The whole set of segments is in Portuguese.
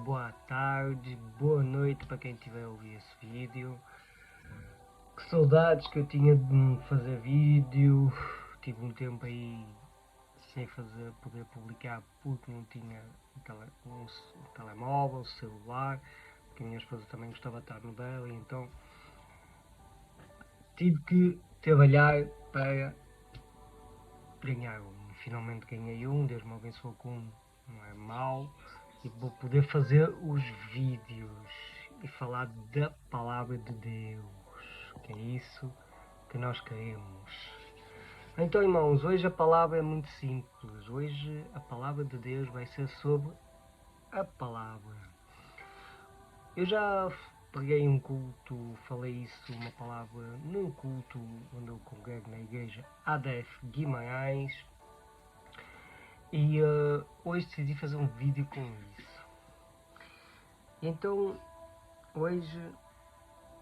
boa tarde, boa noite para quem estiver a ouvir esse vídeo. Que saudades que eu tinha de me fazer vídeo. Tive um tempo aí sem poder publicar porque não tinha um telemóvel, celular, porque a minha esposa também gostava de estar no dela, e então tive que trabalhar para ganhar um. Finalmente ganhei um, Deus me abençoou com um, não é mau, e vou poder fazer os vídeos e falar da palavra de Deus, que é isso que nós queremos. Então, irmãos, hoje a palavra é muito simples. Hoje a palavra de Deus vai ser sobre a palavra. Eu já preguei um culto, falei isso, uma palavra, num culto onde eu congrego na igreja ADF Guimarães, e hoje decidi fazer um vídeo com isso. Então, hoje,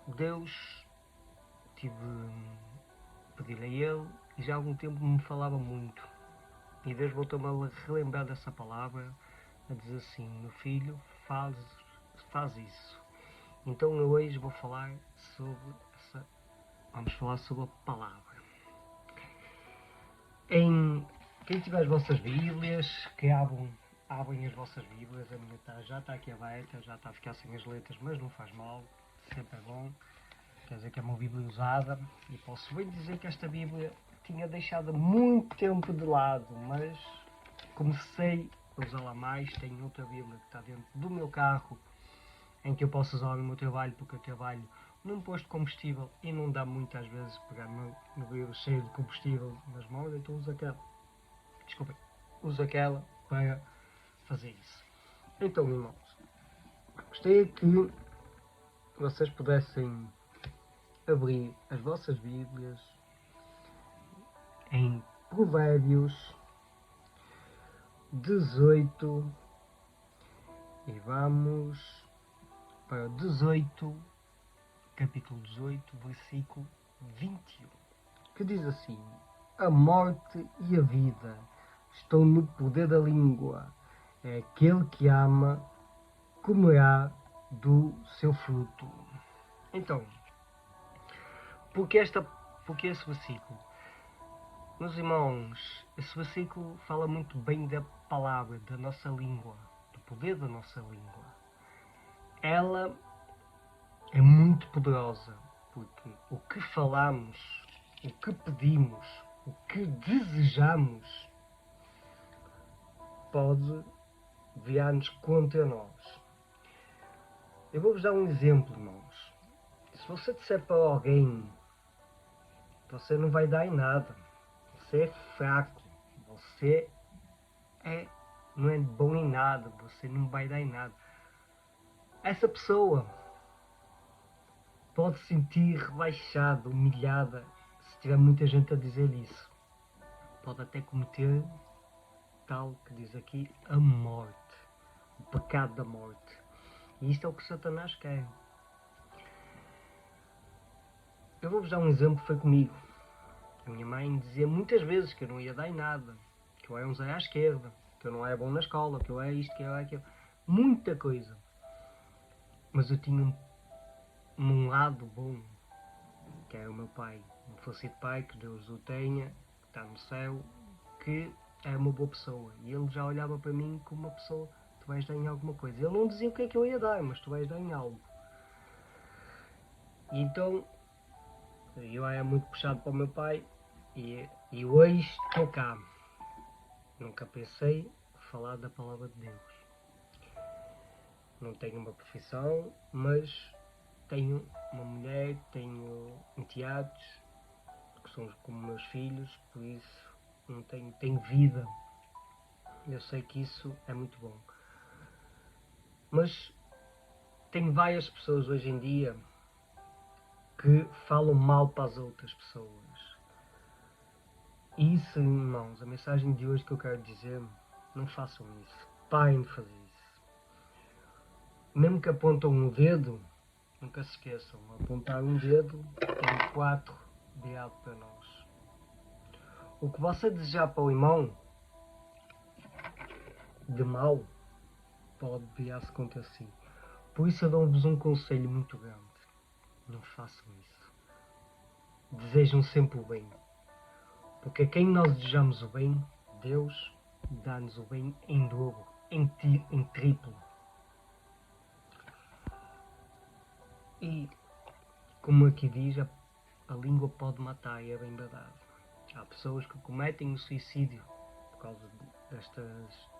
Deus, tive a pedir a Ele, e já há algum tempo me falava muito. E Deus voltou-me a relembrar dessa palavra, a dizer assim: meu filho, faz isso. Então eu hoje vou falar sobre vamos falar sobre a palavra. Quem tiver as vossas Bíblias, que abrem as vossas Bíblias. A minha já está aqui aberta, já está a ficar sem as letras, mas não faz mal, sempre é bom. Quer dizer que é uma Bíblia usada, e posso bem dizer que esta Bíblia tinha deixado muito tempo de lado, mas comecei a usá-la mais. Tenho outra Bíblia que está dentro do meu carro, em que eu posso usar no meu trabalho, porque eu trabalho num posto de combustível e não dá muitas vezes pegar no Bíblia cheio de combustível nas mãos, então uso aquela para fazer isso. Então, irmãos, gostaria que vocês pudessem abrir as vossas Bíblias em Provérbios 18, e vamos para 18, capítulo 18, versículo 21, que diz assim: a morte e a vida estão no poder da língua, é aquele que ama comerá do seu fruto. Então, porque esse versículo? Meus irmãos, esse versículo fala muito bem da palavra, da nossa língua, do poder da nossa língua. Ela é muito poderosa, porque o que falamos, o que pedimos, o que desejamos, pode virar-nos contra nós. Eu vou-vos dar um exemplo, irmãos. Se você disser para alguém: você não vai dar em nada, você é fraco, você não é bom em nada, você não vai dar em nada, essa pessoa pode se sentir rebaixada, humilhada. Se tiver muita gente a dizer isso, pode até cometer tal que diz aqui, a morte, o pecado da morte. E isto é o que Satanás quer. Eu vou-vos dar um exemplo que foi comigo. A minha mãe dizia muitas vezes que eu não ia dar em nada, que eu era um zé à esquerda, que eu não era bom na escola, que eu era isto, que eu era aquilo, muita coisa. Mas eu tinha um lado bom, que era o meu pai, um falecido pai, que Deus o tenha, que está no céu, que era uma boa pessoa. E ele já olhava para mim como uma pessoa: tu vais dar em alguma coisa. Ele não dizia o que é que eu ia dar, mas tu vais dar em algo. E então, eu era muito puxado para o meu pai, e hoje estou cá. Nunca pensei falar da palavra de Deus. Não tenho uma profissão, mas tenho uma mulher, tenho enteados, que são como meus filhos, por isso não tenho vida. Eu sei que isso é muito bom. Mas tenho várias pessoas hoje em dia que falam mal para as outras pessoas. E isso, irmãos, a mensagem de hoje que eu quero dizer: não façam isso. Parem de fazer isso. Mesmo que apontam um dedo, nunca se esqueçam: apontar um dedo tem 4 virado para nós. O que você desejar para o irmão de mal, pode virar-se contra si. Por isso eu dou-vos um conselho muito grande. Não façam isso. Desejam sempre o bem. Porque a quem nós desejamos o bem, Deus dá-nos o bem em dobro, em triplo. E, como aqui diz, a língua pode matar, e é bem verdade. Há pessoas que cometem o suicídio por causa destas...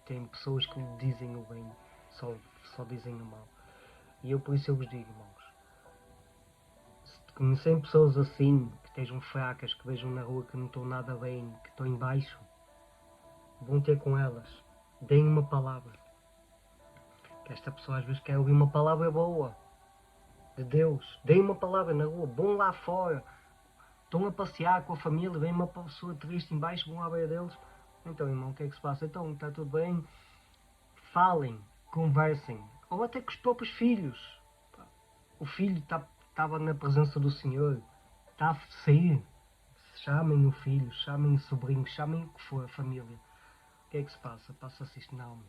Tem pessoas que dizem o bem, só dizem o mal. E eu por isso eu vos digo, irmãos, se conhecerem pessoas assim, que estejam fracas, que vejam na rua que não estão nada bem, que estão em baixo, vão ter com elas, deem uma palavra. Que esta pessoa às vezes quer ouvir uma palavra boa de Deus. Deem uma palavra na rua, vão lá fora, estão a passear com a família, vem uma pessoa triste em baixo, vão à beira deles. Então, irmão, o que é que se passa? Então, está tudo bem? Falem, conversem, ou até com os próprios filhos. O filho estava na presença do Senhor, está a sair. Chamem o filho, chamem o sobrinho, chamem o que for, a família. O que é que se passa? Passa-se isto, não.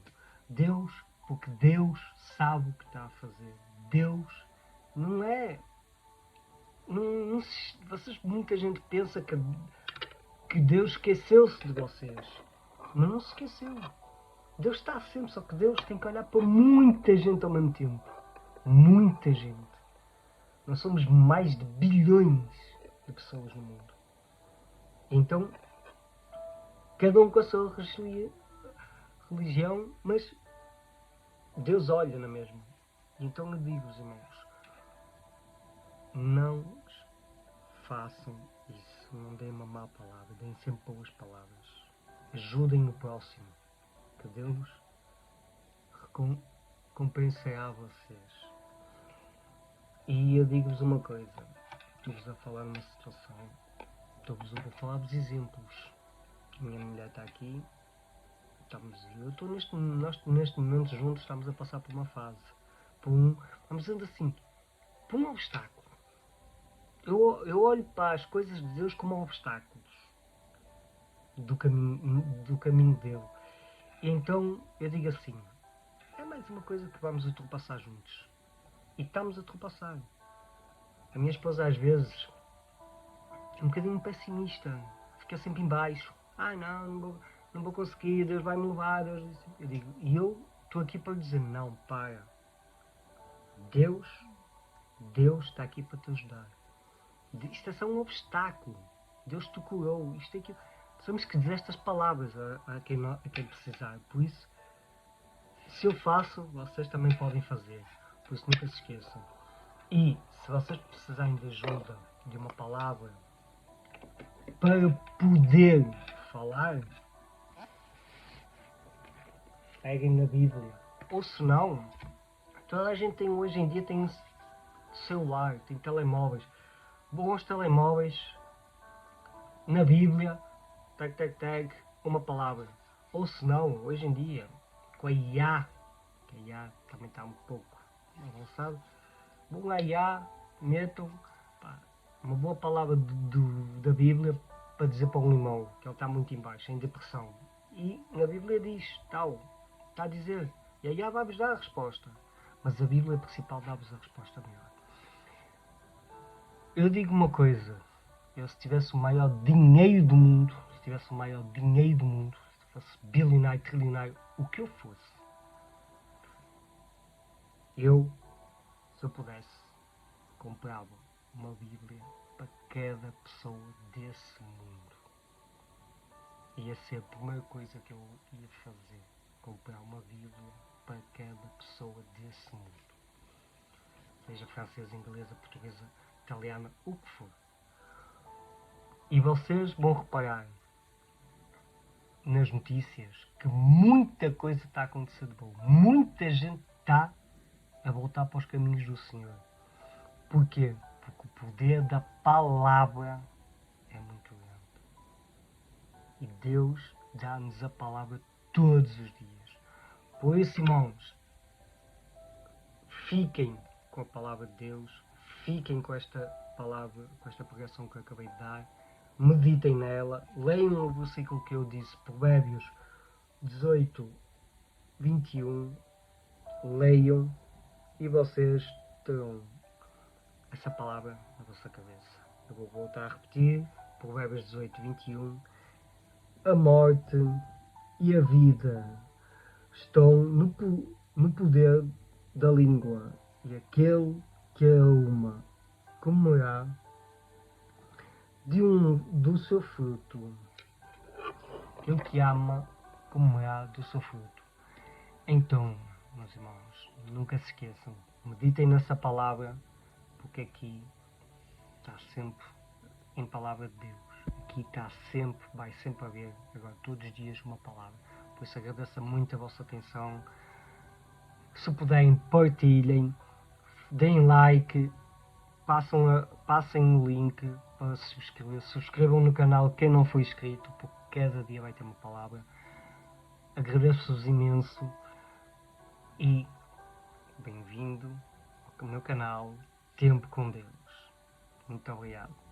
Deus, porque Deus sabe o que está a fazer. Deus não é... muita gente pensa que Deus esqueceu-se de vocês. Mas não se esqueceu. Deus está sempre, só que Deus tem que olhar para muita gente ao mesmo tempo. Muita gente. Nós somos mais de bilhões de pessoas no mundo. Então, cada um com a sua religião, mas Deus olha na mesma. Então eu digo-vos, irmãos, não façam isso. Não deem uma má palavra, deem sempre boas palavras. Ajudem o próximo, que Deus recompensará vocês. E eu digo-vos uma coisa, estou-vos a falar numa situação, estou-vos a falar-vos exemplos. Minha mulher está aqui, nós neste momento juntos estamos a passar por uma fase, vamos dizendo assim, por um obstáculo. Eu olho para as coisas de Deus como obstáculos do caminho dele. E então eu digo assim, é mais uma coisa que vamos ultrapassar juntos. E estamos a ultrapassar. A minha esposa às vezes é um bocadinho pessimista, fica sempre em baixo. Não vou conseguir, Deus vai me levar. Eu digo, e eu estou aqui para lhe dizer, não, para. Deus está aqui para te ajudar. Isto é só um obstáculo. Deus te curou. Isto é aquilo. Temos que dizer estas palavras a quem precisar. Por isso, se eu faço, vocês também podem fazer. Por isso nunca se esqueçam. E se vocês precisarem de ajuda, de uma palavra, para poder falar, peguem na Bíblia. Ou se não, toda a gente hoje em dia tem celular, tem telemóveis. Bons telemóveis, na Bíblia, uma palavra. Ou se não, hoje em dia, com a IA, que a IA também está um pouco avançado, vão à IA, metam uma boa palavra da Bíblia para dizer para um irmão, que ele está muito em baixo, em depressão. E na Bíblia diz, está a dizer, e a IA vai-vos dar a resposta. Mas a Bíblia principal dá-vos a resposta melhor. Eu digo uma coisa, eu se tivesse o maior dinheiro do mundo, se fosse bilionário, trilionário, o que eu fosse, se eu pudesse, comprava uma Bíblia para cada pessoa desse mundo. Ia ser a primeira coisa que eu ia fazer, comprar uma Bíblia para cada pessoa desse mundo. Seja francesa, inglesa, portuguesa, italiana, o que for. E vocês vão reparar nas notícias que muita coisa está a acontecer de bom. Muita gente está a voltar para os caminhos do Senhor. Porquê? Porque o poder da palavra é muito grande. E Deus dá-nos a palavra todos os dias. Por isso, irmãos, fiquem com a palavra de Deus, fiquem com esta palavra, com esta pregação que eu acabei de dar, meditem nela, leiam o versículo que eu disse, Provérbios 18, 21, leiam e vocês terão essa palavra na vossa cabeça. Eu vou voltar a repetir, Provérbios 18, 21. A morte e a vida estão no poder da língua, e aquele que a uma comerá do seu fruto. Aquele que ama comerá do seu fruto. Então, meus irmãos, nunca se esqueçam, meditem nessa palavra, porque aqui está sempre em palavra de Deus. Aqui está sempre, vai sempre haver, agora todos os dias, uma palavra. Por isso agradeço muito a vossa atenção. Se puderem, partilhem, deem like, passem o link para se subscrever. Subscrevam no canal quem não foi inscrito, porque cada dia vai ter uma palavra. Agradeço-vos imenso e bem-vindo ao meu canal Tempo com Deus. Muito obrigado.